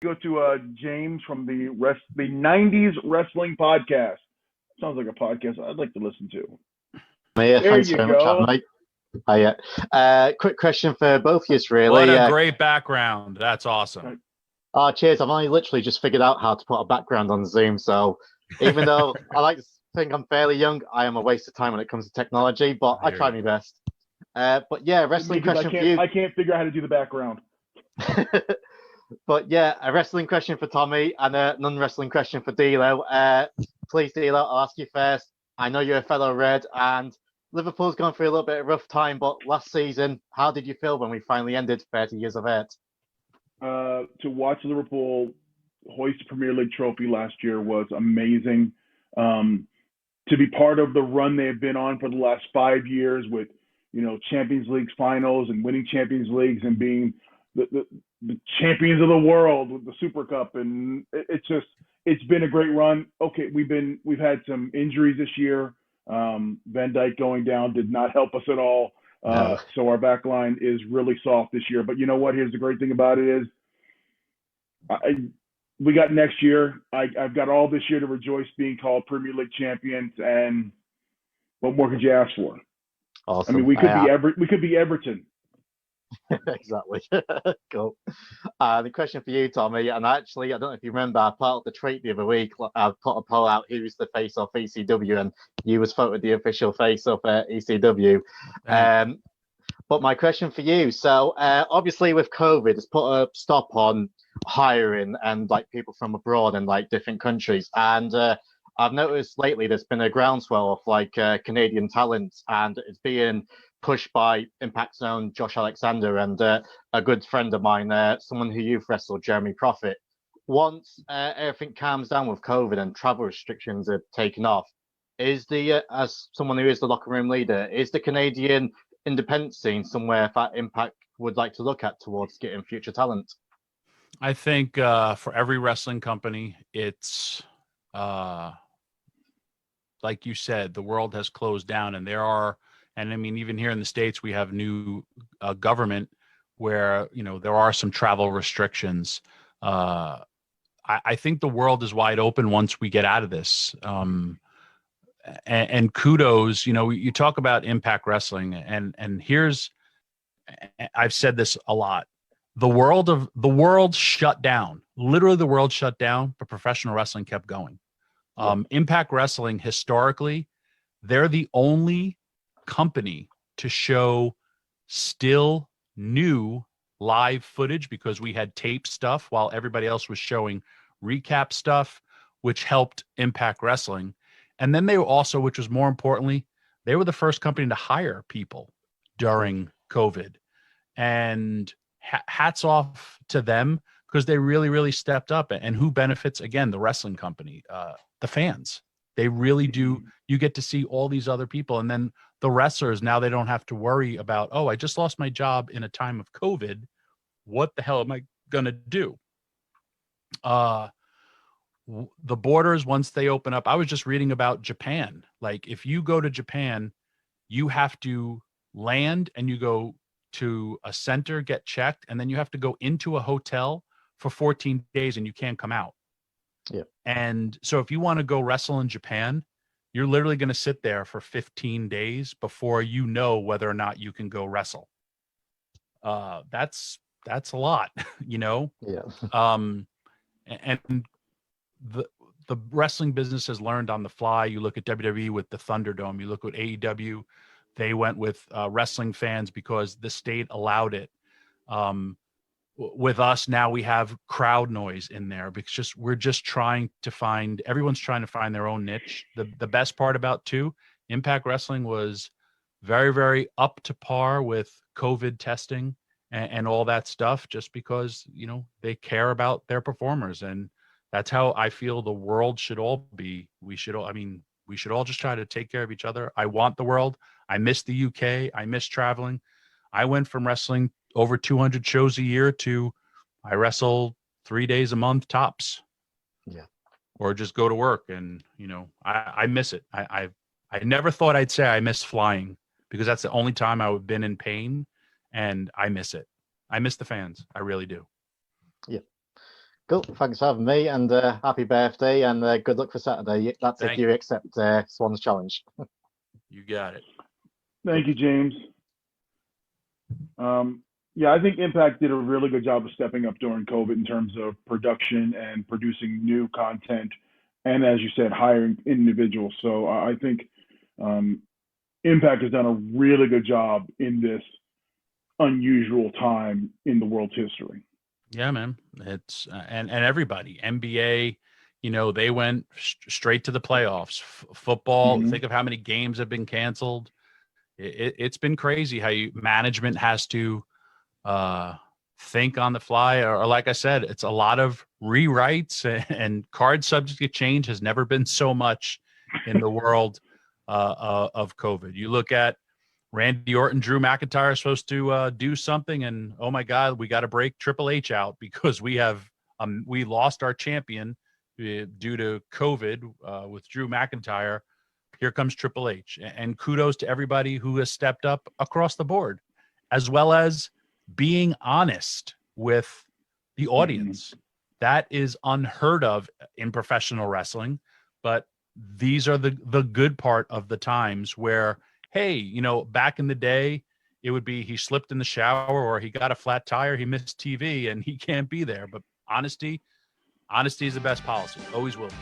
Go to James from the 90s Wrestling Podcast. Sounds like a podcast I'd like to listen to. Yeah, there thanks you very go. much, mate. Quick question for both of you, really. What a great background. That's awesome. Oh, cheers. I've only literally just figured out how to put a background on Zoom. So even though I like to think I'm fairly young, I am a waste of time when it comes to technology, but I try my best. But yeah, wrestling question for you. I can't figure out how to do the background. But yeah, a wrestling question for Tommy and a non-wrestling question for D'Lo. Please, D'Lo, I'll ask you first. I know you're a fellow Red, and Liverpool's gone through a little bit of a rough time, but last season, how did you feel when we finally ended 30 years of it? To watch Liverpool hoist the Premier League trophy last year was amazing. To be part of the run they have been on for the last 5 years with, Champions League finals and winning Champions Leagues and being the champions of the world with the Super Cup, and it's been a great run. Okay, we've had some injuries this year. Van Dijk going down did not help us at all. No. So our back line is really soft this year. But you know what? Here's the great thing about it is we got next year. I've got all this year to rejoice being called Premier League champions, and what more could you ask for? Awesome. I mean, we could be Everton. Exactly. Cool. The question for you, Tommy, and actually, I don't know if you remember, I put out the tweet the other week. I put a poll out who's the face of ECW, and you was voted the official face of ECW. But my question for you, so obviously with COVID, it's put a stop on hiring and like people from abroad and like different countries. And I've noticed lately there's been a groundswell of like Canadian talent, and it's being pushed by Impact's own Josh Alexander and a good friend of mine, someone who you've wrestled, Jeremy Prophet. Once everything calms down with COVID and travel restrictions are taken off, is as someone who is the locker room leader, is the Canadian independent scene somewhere that Impact would like to look at towards getting future talent? I think for every wrestling company, it's like you said, the world has closed down, and and I mean, even here in the States, we have new government where, there are some travel restrictions. I think the world is wide open once we get out of this. And kudos, you talk about Impact Wrestling, and I've said this a lot. The world shut down. Literally, the world shut down, but professional wrestling kept going. Impact Wrestling, historically, they're the only company to show still new live footage, because we had tape stuff while everybody else was showing recap stuff, which helped Impact Wrestling. And then they were also, which was more importantly, they were the first company to hire people during COVID. And hats off to them, because they really, really stepped up. And who benefits? Again, the wrestling company, the fans. They really do. You get to see all these other people. And then the wrestlers, now they don't have to worry about, oh, I just lost my job in a time of COVID. What the hell am I going to do? The borders, once they open up, I was just reading about Japan. Like, if you go to Japan, you have to land and you go to a center, get checked, and then you have to go into a hotel for 14 days and you can't come out. Yeah. And so if you want to go wrestle in Japan, you're literally going to sit there for 15 days before you know whether or not you can go wrestle. That's a lot, Yeah. And the wrestling business has learned on the fly. You look at WWE with the Thunderdome. You look at AEW. They went with wrestling fans because the state allowed it. With us now, we have crowd noise in there because we're just trying to find. Everyone's trying to find their own niche. The best part about Impact Wrestling was very, very up to par with COVID testing and all that stuff, just because they care about their performers, and that's how I feel the world should all be. We should all just try to take care of each other. I want the world. I miss the UK. I miss traveling. I went from wrestling over 200 shows a year to I wrestle 3 days a month tops. Yeah. Or just go to work. And, I miss it. I never thought I'd say I miss flying, because that's the only time I've been in pain, and I miss it. I miss the fans. I really do. Yeah. Cool. Thanks for having me, and happy birthday, and good luck for Saturday. That's Thank if you accept Swan's challenge. You got it. Thank you, James. Yeah, I think Impact did a really good job of stepping up during COVID in terms of production and producing new content, and as you said, hiring individuals. So I think um, Impact has done a really good job in this unusual time in the world's history. Yeah, man. It's and everybody, NBA, they went straight to the playoffs. Football, Mm-hmm. think of how many games have been canceled. It's been crazy how management has to think on the fly, or like I said, it's a lot of rewrites and card subject to change has never been so much in the world of COVID. You look at Randy Orton, Drew McIntyre are supposed to do something, and oh my God, we got to break Triple H out because we lost our champion due to COVID with Drew McIntyre. Here comes Triple H, and kudos to everybody who has stepped up across the board, as well as being honest with the audience. Mm-hmm. That is unheard of in professional wrestling, but these are the good part of the times where, hey, back in the day, it would be he slipped in the shower or he got a flat tire, he missed TV and he can't be there. But honesty is the best policy. Always will be.